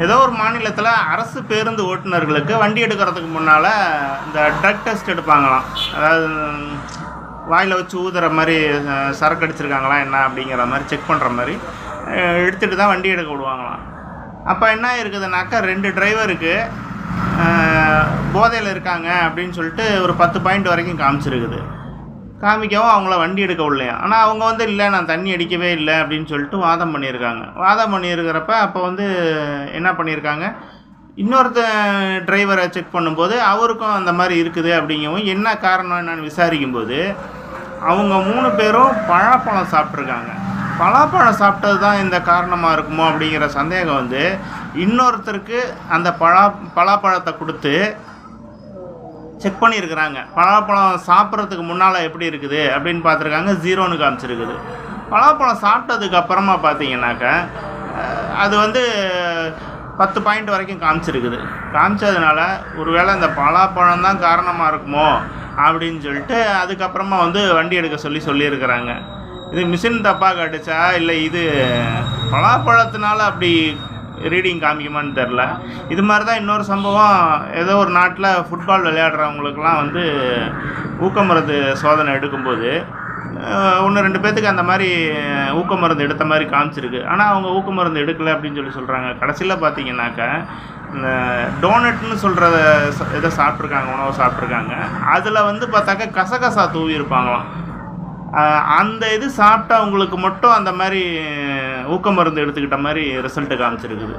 ஏதோ ஒரு மாநிலத்தில் அரசு பேருந்து ஓட்டுநர்களுக்கு வண்டி எடுக்கிறதுக்கு முன்னால் இந்த ட்ரக் டெஸ்ட் எடுப்பாங்களாம். அதாவது வாயில் வச்சு ஊதுற மாதிரி சரக்கு அடிச்சிருக்காங்களா என்ன அப்படிங்கிற மாதிரி செக் பண்ணுற மாதிரி எடுத்துகிட்டு தான் வண்டி எடுக்க விடுவாங்களாம். அப்போ என்ன இருக்குதுனாக்கா 2 டிரைவருக்கு போதையில் இருக்காங்க அப்படின்னு சொல்லிட்டு ஒரு 10 பாயிண்ட் வரைக்கும் காமிச்சிருக்குது. காமிக்கவும் அவங்கள வண்டி எடுக்க விடலையா. ஆனால் அவங்க இல்லை நான் தண்ணி அடிக்கவே இல்லை அப்படின்னு சொல்லிட்டு வாதம் பண்ணியிருக்காங்க. வாதம் பண்ணியிருக்கிறப்ப அப்போ என்ன பண்ணியிருக்காங்க, இன்னொருத்த டிரைவரை செக் பண்ணும்போது அவருக்கும் அந்த மாதிரி இருக்குது அப்படிங்கவும் என்ன காரணம் என்னன்னு விசாரிக்கும்போது அவங்க 3 பேரும் பலாப்பழம் சாப்பிட்ருக்காங்க. பலாப்பழம் சாப்பிட்டது தான் இந்த காரணமாக இருக்குமோ அப்படிங்கிற சந்தேகம் இன்னொருத்தருக்கு அந்த பலாப்பழத்தை கொடுத்து செக் பண்ணியிருக்கிறாங்க. பலாப்பழம் சாப்பிட்றதுக்கு முன்னால் எப்படி இருக்குது அப்படின்னு பார்த்துருக்காங்க. 0ன்னு காமிச்சிருக்குது. பலாப்பழம் சாப்பிட்டதுக்கு அப்புறமா பார்த்தீங்கன்னாக்கா அது 10 பாயிண்ட் வரைக்கும் காமிச்சிருக்குது. காமிச்சதுனால ஒருவேளை இந்த பலாப்பழம் தான் காரணமாக இருக்குமோ அப்படின்னு சொல்லிட்டு அதுக்கப்புறமா வண்டி எடுக்க சொல்லியிருக்கிறாங்க. இது மிஷின் தப்பாக காட்டுச்சா இல்லை இது பலாப்பழத்தினால அப்படி ரீடிங் காமிக்குமான்னு தெரில. இது மாதிரி தான் இன்னொரு சம்பவம். ஏதோ ஒரு நாட்டில் ஃபுட்பால் விளையாடுறவங்களுக்கெல்லாம் ஊக்க மருந்து சோதனை எடுக்கும்போது 1-2 பேர்த்துக்கு அந்த மாதிரி ஊக்க மருந்து எடுத்த மாதிரி காமிச்சிருக்கு. ஆனால் அவங்க ஊக்க மருந்து எடுக்கலை அப்படின்னு சொல்கிறாங்க. கடைசியில் பார்த்தீங்கன்னாக்கா இந்த டோனட்னு சொல்கிற இதை சாப்பிட்ருக்காங்க, உணவை சாப்பிட்ருக்காங்க. அதில் பார்த்தாக்கா கசகசா தூவி இருப்பாங்களாம். அந்த இது சாப்பிட்டா அவங்களுக்கு மட்டும் அந்த மாதிரி ஊக்க மருந்து எடுத்துக்கிட்ட மாதிரி ரிசல்ட்டு காமிச்சிருக்குது.